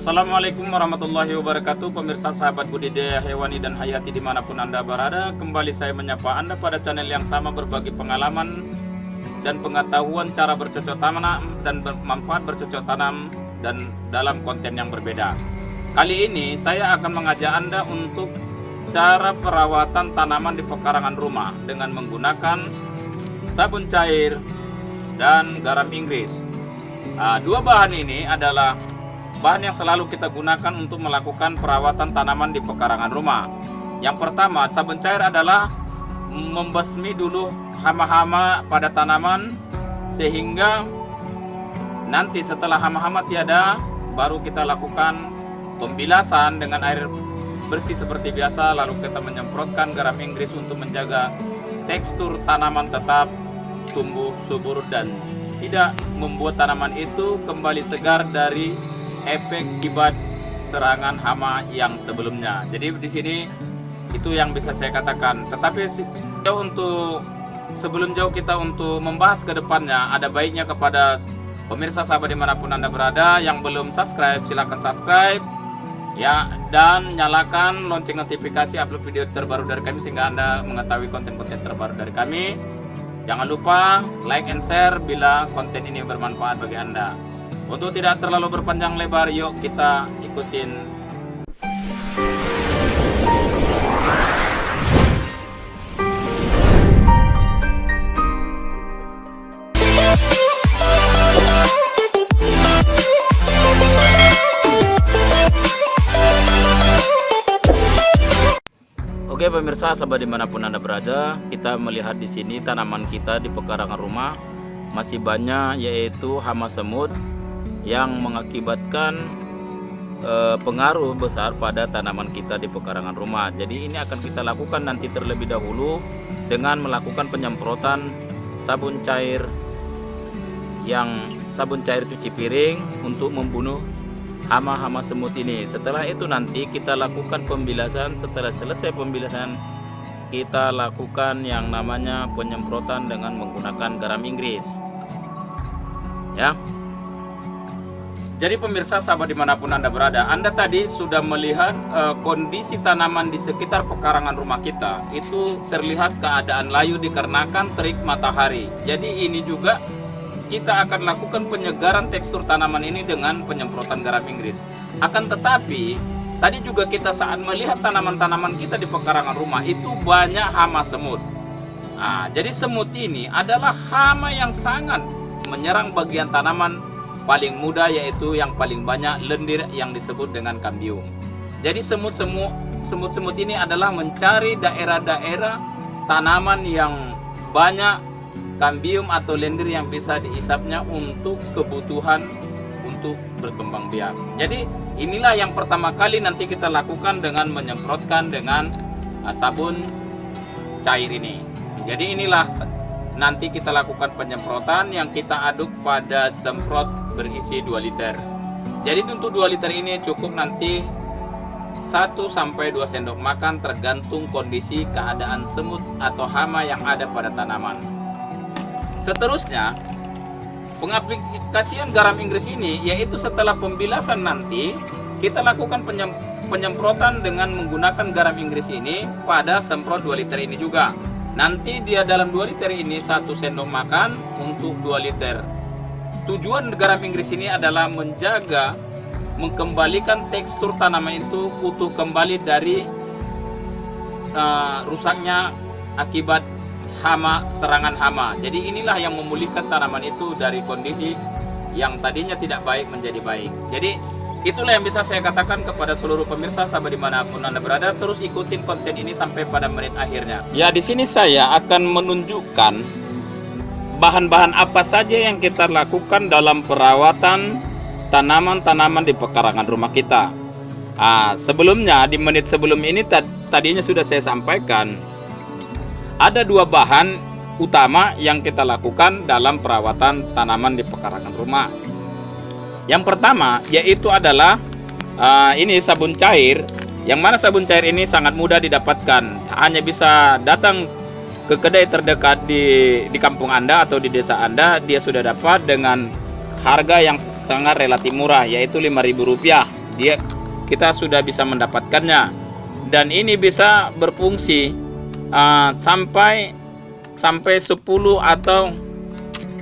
Assalamualaikum warahmatullahi wabarakatuh. Pemirsa sahabat budidaya hewani dan hayati dimanapun Anda berada, kembali saya menyapa Anda pada channel yang sama, berbagi pengalaman dan pengetahuan cara bercocok tanam dan bermanfaat bercocok tanam dan dalam konten yang berbeda. Kali ini saya akan mengajak Anda untuk cara perawatan tanaman di pekarangan rumah dengan menggunakan sabun cair dan garam Inggris. Dua bahan ini adalah bahan yang selalu kita gunakan untuk melakukan perawatan tanaman di pekarangan rumah. Yang pertama, sabun cair adalah membasmi dulu hama-hama pada tanaman, sehingga nanti setelah hama-hama tiada, baru kita lakukan pembilasan dengan air bersih seperti biasa. Lalu kita menyemprotkan garam Inggris untuk menjaga tekstur tanaman tetap tumbuh subur dan tidak membuat tanaman itu kembali segar dari efek akibat serangan hama yang sebelumnya. Jadi di sini itu yang bisa saya katakan. Tetapi untuk sebelum jauh kita untuk membahas ke depannya, ada baiknya kepada pemirsa sahabat dimanapun Anda berada yang belum subscribe, silahkan subscribe ya, dan nyalakan lonceng notifikasi upload video terbaru dari kami sehingga Anda mengetahui konten-konten terbaru dari kami. Jangan lupa like and share bila konten ini bermanfaat bagi Anda. Untuk tidak terlalu berpanjang lebar, yuk kita ikutin. Oke pemirsa, sahabat dimanapun Anda berada, kita melihat di sini tanaman kita di pekarangan rumah masih banyak, yaitu hama semut yang mengakibatkan pengaruh besar pada tanaman kita di pekarangan rumah. Jadi ini akan kita lakukan nanti terlebih dahulu dengan melakukan penyemprotan sabun cair cuci piring untuk membunuh hama-hama semut ini. Setelah itu nanti kita lakukan pembilasan. Setelah selesai pembilasan, kita lakukan yang namanya penyemprotan dengan menggunakan garam Inggris ya. Jadi pemirsa sahabat dimanapun Anda berada, Anda tadi sudah melihat kondisi tanaman di sekitar pekarangan rumah kita. Itu terlihat keadaan layu dikarenakan terik matahari. Jadi ini juga kita akan lakukan penyegaran tekstur tanaman ini dengan penyemprotan garam Inggris. Akan tetapi, tadi juga kita saat melihat tanaman-tanaman kita di pekarangan rumah itu banyak hama semut. Jadi semut ini adalah hama yang sangat menyerang bagian tanaman paling mudah, yaitu yang paling banyak lendir yang disebut dengan kambium. Jadi semut-semut ini adalah mencari daerah-daerah tanaman yang banyak kambium atau lendir yang bisa diisapnya untuk kebutuhan untuk berkembang biak. Jadi inilah yang pertama kali nanti kita lakukan dengan menyemprotkan dengan sabun cair ini. Jadi inilah nanti kita lakukan penyemprotan yang kita aduk pada semprot berisi 2 liter. Jadi untuk 2 liter ini cukup nanti 1-2 sendok makan tergantung kondisi keadaan semut atau hama yang ada pada tanaman. Seterusnya, pengaplikasian garam Inggris ini yaitu setelah pembilasan nanti kita lakukan penyemprotan dengan menggunakan garam Inggris ini pada semprot 2 liter ini juga. Nanti dia dalam 2 liter ini 1 sendok makan untuk 2 liter. Tujuan garam Inggris ini adalah menjaga, mengembalikan tekstur tanaman itu utuh kembali dari rusaknya akibat serangan hama. Jadi inilah yang memulihkan tanaman itu dari kondisi yang tadinya tidak baik menjadi baik. Jadi itulah yang bisa saya katakan kepada seluruh pemirsa sahabat dimanapun Anda berada. Terus ikutin konten ini sampai pada menit akhirnya. Ya, di sini saya akan menunjukkan bahan-bahan apa saja yang kita lakukan dalam perawatan tanaman-tanaman di pekarangan rumah kita. Sebelumnya di menit sebelum ini tadinya sudah saya sampaikan ada 2 bahan utama yang kita lakukan dalam perawatan tanaman di pekarangan rumah. Yang pertama yaitu adalah ini sabun cair, yang mana sabun cair ini sangat mudah didapatkan. Hanya bisa datang ke kedai terdekat di kampung Anda atau di desa Anda, dia sudah dapat dengan harga yang sangat relatif murah, yaitu Rp5.000. kita sudah bisa mendapatkannya, dan ini bisa berfungsi sampai 10 atau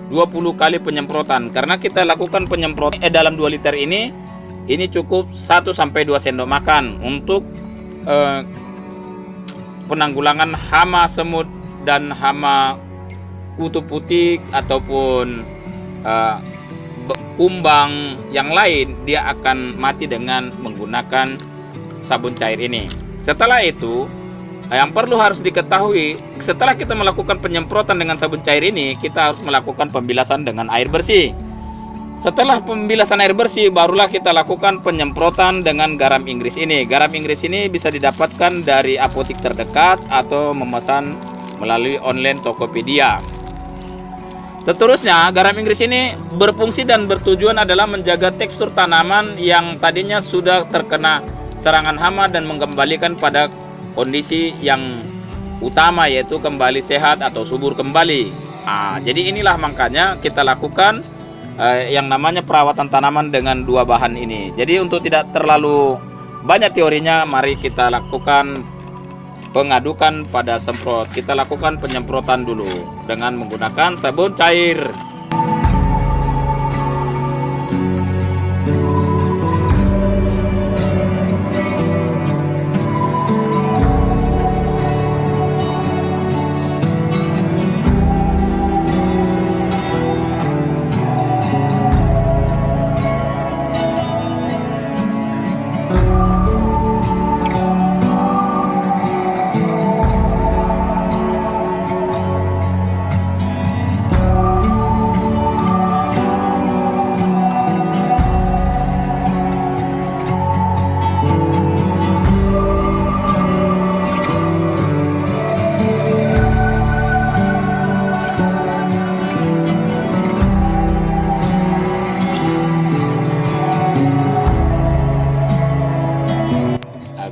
20 kali penyemprotan, karena kita lakukan penyemprotan dalam 2 liter ini cukup 1 sampai 2 sendok makan untuk penanggulangan hama semut dan hama kutu putih ataupun kumbang yang lain. Dia akan mati dengan menggunakan sabun cair ini. Setelah itu, yang perlu harus diketahui, setelah kita melakukan penyemprotan dengan sabun cair ini, kita harus melakukan pembilasan dengan air bersih. Setelah pembilasan air bersih, barulah kita lakukan penyemprotan dengan garam Inggris ini. Garam Inggris ini bisa didapatkan dari apotik terdekat atau memesan melalui online Tokopedia. Seterusnya, garam Inggris ini berfungsi dan bertujuan adalah menjaga tekstur tanaman yang tadinya sudah terkena serangan hama dan mengembalikan pada kondisi yang utama, yaitu kembali sehat atau subur kembali. Jadi inilah makanya kita lakukan yang namanya perawatan tanaman dengan 2 bahan ini. Jadi untuk tidak terlalu banyak teorinya, mari kita lakukan pengadukan pada semprot. Kita lakukan penyemprotan dulu dengan menggunakan sabun cair.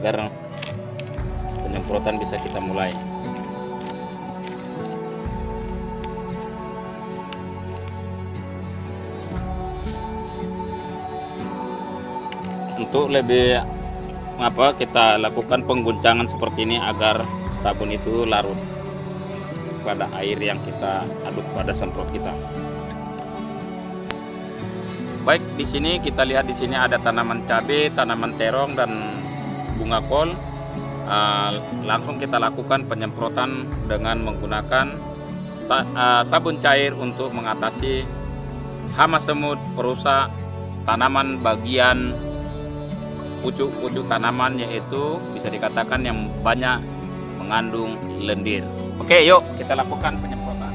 Agar penyemprotan bisa kita mulai. Untuk lebih kita lakukan pengguncangan seperti ini agar sabun itu larut pada air yang kita aduk pada semprot kita. Baik, di sini kita lihat, di sini ada tanaman cabai, tanaman terong dan bunga kol. Langsung kita lakukan penyemprotan dengan menggunakan sabun cair untuk mengatasi hama semut perusak tanaman bagian pucuk-pucuk tanaman, yaitu bisa dikatakan yang banyak mengandung lendir. Oke, yuk kita lakukan penyemprotan.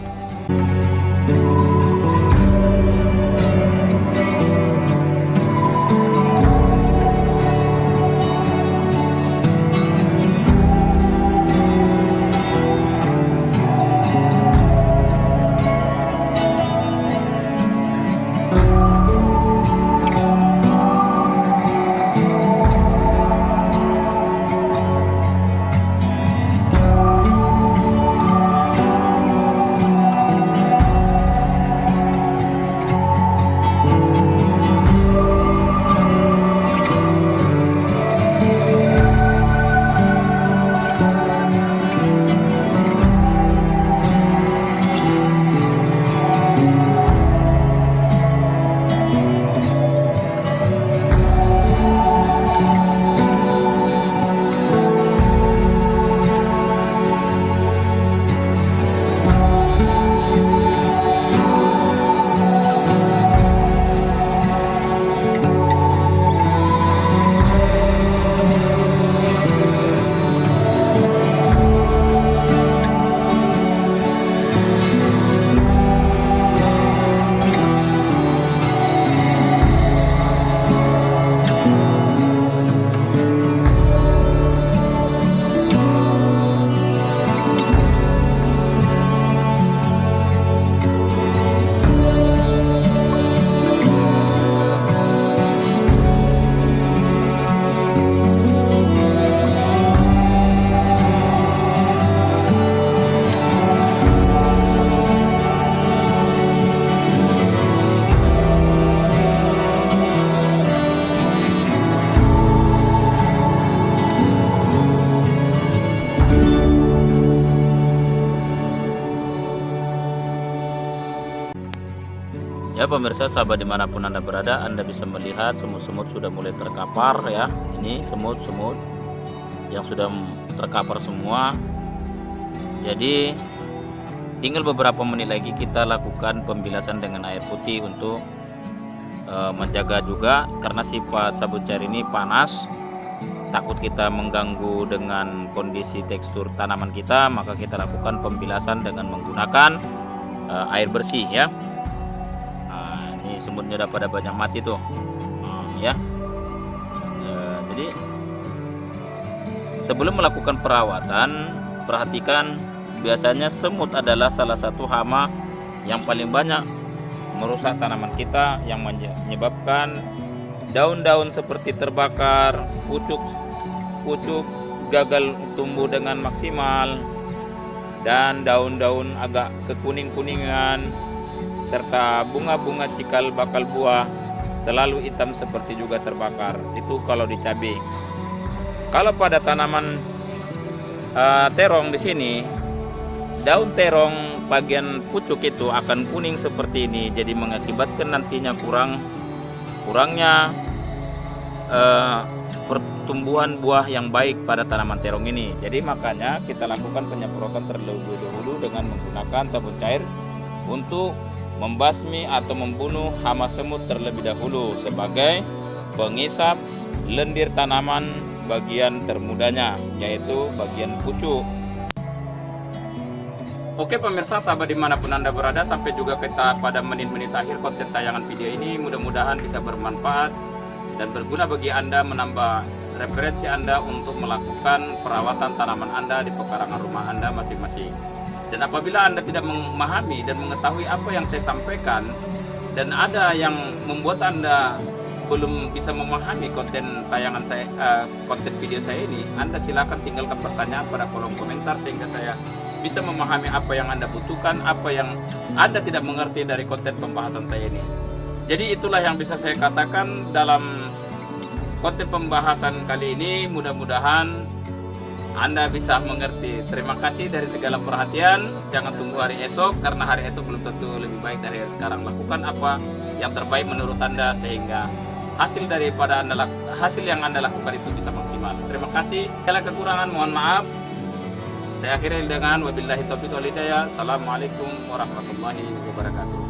Ya pemirsa, sahabat dimanapun Anda berada, Anda bisa melihat semut-semut sudah mulai terkapar ya. Ini semut-semut yang sudah terkapar semua. Jadi tinggal beberapa menit lagi kita lakukan pembilasan dengan air putih untuk menjaga juga, karena sifat sabun cair ini panas, takut kita mengganggu dengan kondisi tekstur tanaman kita, maka kita lakukan pembilasan dengan menggunakan air bersih ya. Nah, ini semutnya udah pada banyak mati tuh ya. Jadi sebelum melakukan perawatan, perhatikan, biasanya semut adalah salah satu hama yang paling banyak merusak tanaman kita, yang menyebabkan daun-daun seperti terbakar, pucuk gagal tumbuh dengan maksimal, dan daun-daun agak kekuning-kuningan, serta bunga-bunga cikal bakal buah selalu hitam seperti juga terbakar. Itu kalau di cabai. Kalau pada tanaman terong di sini, daun terong bagian pucuk itu akan kuning seperti ini, jadi mengakibatkan nantinya kurangnya pertumbuhan buah yang baik pada tanaman terong ini. Jadi makanya kita lakukan penyemprotan terlebih dahulu dengan menggunakan sabun cair untuk membasmi atau membunuh hama semut terlebih dahulu sebagai pengisap lendir tanaman bagian termudanya, yaitu bagian pucuk. Oke pemirsa, sahabat dimanapun Anda berada, sampai juga kita pada menit-menit akhir konten tayangan video ini. Mudah-mudahan bisa bermanfaat dan berguna bagi Anda, menambah referensi Anda untuk melakukan perawatan tanaman Anda di pekarangan rumah Anda masing-masing. Dan apabila Anda tidak memahami dan mengetahui apa yang saya sampaikan, dan ada yang membuat Anda belum bisa memahami konten tayangan saya, konten video saya ini, Anda silakan tinggalkan pertanyaan pada kolom komentar sehingga saya bisa memahami apa yang Anda butuhkan, apa yang Anda tidak mengerti dari konten pembahasan saya ini. Jadi itulah yang bisa saya katakan dalam konten pembahasan kali ini. Mudah-mudahan Anda bisa mengerti. Terima kasih dari segala perhatian. Jangan tunggu hari esok, karena hari esok belum tentu lebih baik dari hari sekarang. Lakukan apa yang terbaik menurut Anda sehingga hasil yang Anda lakukan itu bisa maksimal. Terima kasih. Segala kekurangan mohon maaf. Saya akhiri dengan wabillahi taufiq wal hidayah. Assalamualaikum warahmatullahi wabarakatuh.